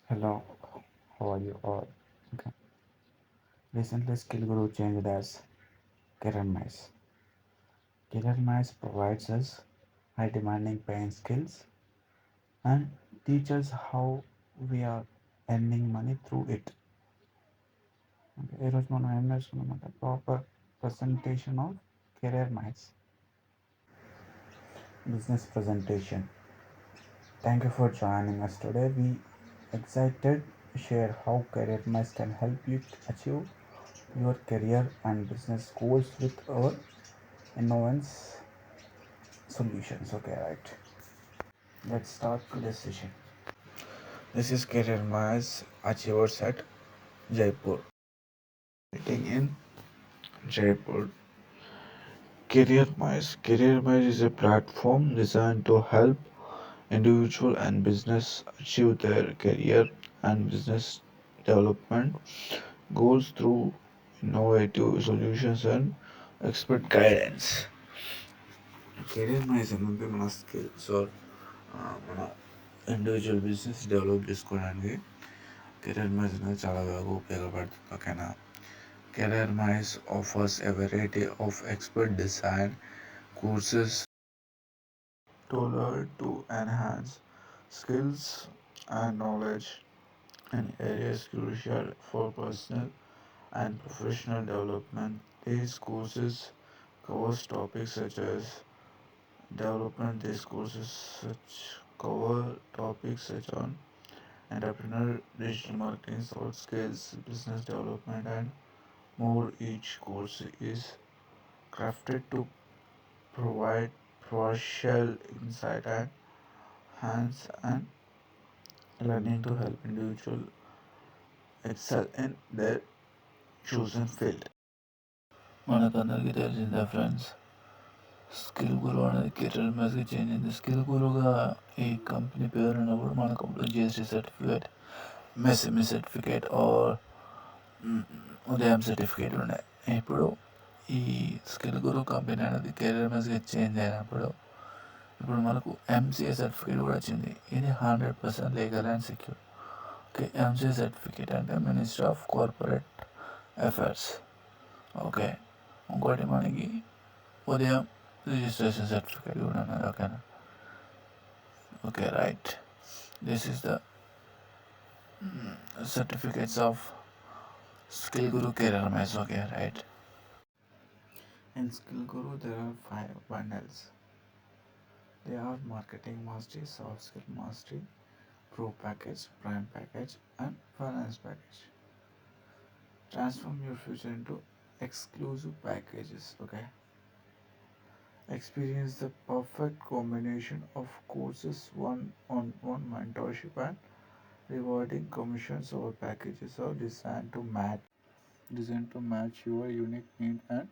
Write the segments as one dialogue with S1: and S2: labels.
S1: Hello, how are you all? Okay. Recently, Skill Guru changed as Career Mice. Career Mice provides us high demanding paying skills and teaches how we are earning money through it. Okay. ఈరోజు మనం ఏం నేర్చుకున్నామంటే proper presentation of Career Mice. Business presentation. Thank you for joining us today. We excited to share how Career Mice can help you achieve your career and business goals with our innovance solutions. Okay, right. Let's start today's session. This is Career Mice Achievers at Jaipur. Meeting in Jaipur. Career Mice is a platform designed to help individual and business achieve their career and business development goals through innovative solutions and expert guidance. Career maize అనేది మన skills మన individual business develop చేసుకోవడానికి career maize అనేది చాలా బాగా ఉపయోగపడుతుంది. ఓకేనా. Career maize offers a variety of expert design courses tailored to enhance skills and knowledge in areas crucial for personal and professional development. These courses covers topics such as development. These courses such cover topics such on entrepreneur, digital marketing, soft skills, business development, and more. Each course is crafted to provide partial insight and hands-on learning to help individuals excel in their chosen field. మనకందరికీ తెలిసిందే friends, skill guru అనేది career మైజ్కి change అయింది. Skill గురుగా ఈ company పేరు ఉన్నప్పుడు మనకు GST certificate, MSME certificate or Udyam certificate ఉండే. ఇప్పుడు ఈ స్కిల్ గురు కంపెనీ అనేది కెరీర్ మైజ్గా చేంజ్ అయినప్పుడు ఇప్పుడు మనకు ఎంసీఏ సర్టిఫికేట్ కూడా వచ్చింది. ఇది 100% legal and secure. Okay. MCA certificate అంటే ministry of corporate affairs. Okay. ఇంకోటి మనకి ఉదయం రిజిస్ట్రేషన్ సర్టిఫికేట్ కూడా ఉన్నది. ఓకేనా. Okay, right. This is the certificates of Skill Guru Career Mise. Okay, right. In Skill Guru, there are 5 bundles. They are Marketing Mastery, Soft Skill Mastery, Pro Package, Prime Package, and Finance Package. Transform your future into exclusive packages. Okay. Experience the perfect combination of courses, one-on-one mentorship, and rewarding commissions. Or packages are designed to match your unique need and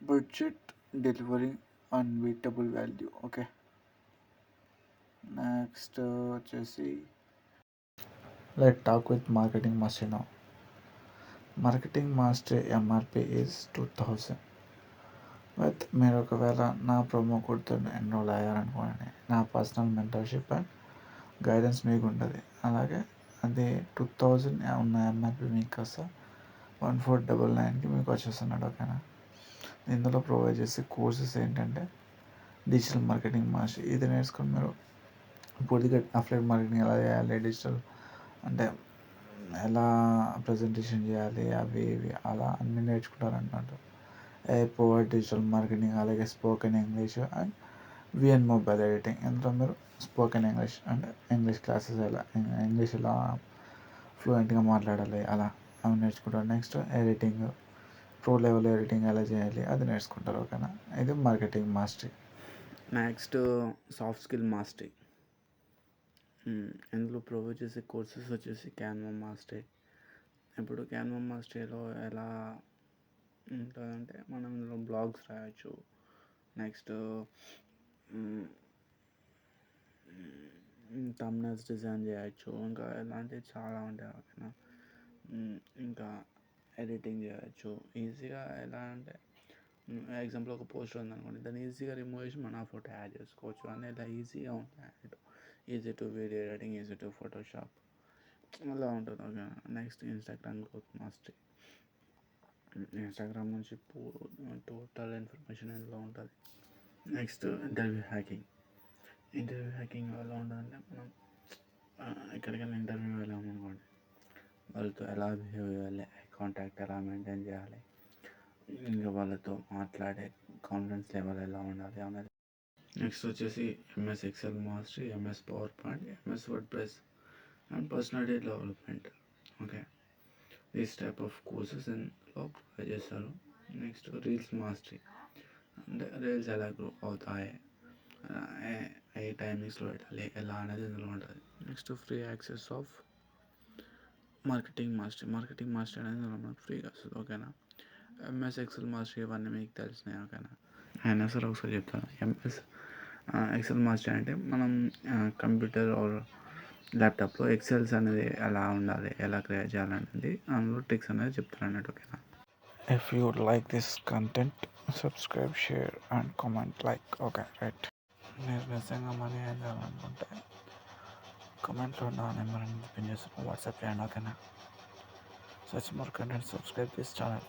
S1: budget, delivering unbeatable value. Okay. Next, వచ్చేసి let's talk with Marketing Mastery now. Marketing Mastery MRP is 2000. With మీరు ఒకవేళ నా promo కోడ్తో enrol అయ్యారనుకోండి, నా personal mentorship and guidance మీకు ఉంటుంది. అలాగే అది 2000 ఉన్న ఎంఆర్పి మీకు కాస్త 1499కి మీకు వచ్చేస్తున్నాడు. ఓకేనా. ఇందులో ప్రొవైడ్ చేసే కోర్సెస్ ఏంటంటే డిజిటల్ మార్కెటింగ్ మాస్టర్. ఇది నేర్చుకుని మీరు పూర్తిగా అఫ్లైట్ మార్కెటింగ్ ఎలా చేయాలి, డిజిటల్ అంటే ఎలా ప్రజెంటేషన్ చేయాలి, అవి ఇవి అలా అన్నీ నేర్చుకుంటారన్నమాట. పవర్ డిజిటల్ మార్కెటింగ్, అలాగే spoken English and VN mobile editing. ఇందులో మీరు స్పోకెన్ ఇంగ్లీష్ అంటే ఇంగ్లీష్ క్లాసెస్ ఇంగ్లీష్ ఎలా ఫ్లూయెంట్గా మాట్లాడాలి అలా అవి నేర్చుకుంటారు. Next editing, pro level editing ఎలా చేయాలి అది నేర్చుకుంటారు. ఓకేనా. ఇది marketing mastery. Next soft skill mastery. ఇందులో ప్రొవైడ్ చేసే కోర్సెస్ వచ్చేసి క్యాన్వా మాస్టరీ. ఇప్పుడు క్యాన్వా మాస్టరీలో ఎలా ఉంటుందంటే మనం ఇందులో బ్లాగ్స్ రాయొచ్చు. నెక్స్ట్ థంబ్నెయిల్స్ డిజైన్ చేయొచ్చు. ఇంకా ఇలాంటివి చాలా ఉంటాయి. ఓకేనా. ఇంకా ఎడిటింగ్ చేయొచ్చు ఈజీగా. ఎలా అంటే ఎగ్జాంపుల్ ఒక పోస్టర్ ఉందనుకోండి, దాన్ని ఈజీగా రిమూవ్ చేసి మన ఫోటో యాడ్ చేసుకోవచ్చు. అని ఇలా ఈజీగా ఉంటాయి. Easy to video editing, easy to Photoshop అలా ఉంటుంది. Okay. Next Instagram growth mastery. Instagram నుంచి టోటల్ ఇన్ఫర్మేషన్ ఇందులో ఉంటుంది. నెక్స్ట్ ఇంటర్వ్యూ హ్యాకింగ్ ఎలా ఉంటుందంటే మనం ఎక్కడికైనా ఇంటర్వ్యూ వెళ్ళామనుకోండి, వాళ్ళతో ఎలా బిహేవ్ చేయాలి, కాంటాక్ట్ ఎలా మెయింటైన్ చేయాలి, ఇంకా వాళ్ళతో మాట్లాడే కాన్ఫిడెన్స్ లెవెల్ ఎలా ఉండాలి అనేది. నెక్స్ట్ వచ్చేసి MS Excel mastery, MS power point, MS word press and personality development. Okay, these type of courses ఇందులో ప్రొవైడ్ చేస్తారు. నెక్స్ట్ రీల్స్ మాస్టరీ, అంటే రీల్స్ ఎలా గ్రో అవుతాయి, ఏ టైమింగ్స్లో పెట్టాలి ఎలా అనేది ఇందులో ఉంటుంది. Next free access of marketing mastery అనేది మనకు ఫ్రీగా వస్తుంది. ఓకేనా. ఎంఎస్ ఎక్సెల్ మాస్టరీ ఇవన్నీ మీకు తెలిసినాయి. ఓకేనా. అయినా సరే ఒకసారి చెప్తాను. ఎంఎస్ ఎక్సెల్ మాస్టరీ అంటే మనం కంప్యూటర్ ఆర్ ల్యాప్టాప్లో ఎక్సెల్స్ అనేది ఎలా ఉండాలి, ఎలా క్రియేట్ చేయాలనేది అందులో ట్రిక్స్ అనేది చెప్తాను అన్నట్టు. ఓకేనా. If you like this content, subscribe, share and comment like. Okay, right. మీరు నిజంగా మనీ ఏం చేయాలనుకుంటే కామెంట్లో నా నెంబర్ అనేది పిన్ చేస్తాను, వాట్సాప్ చేయండి. ఓకేనా. Such more content, subscribe this channel.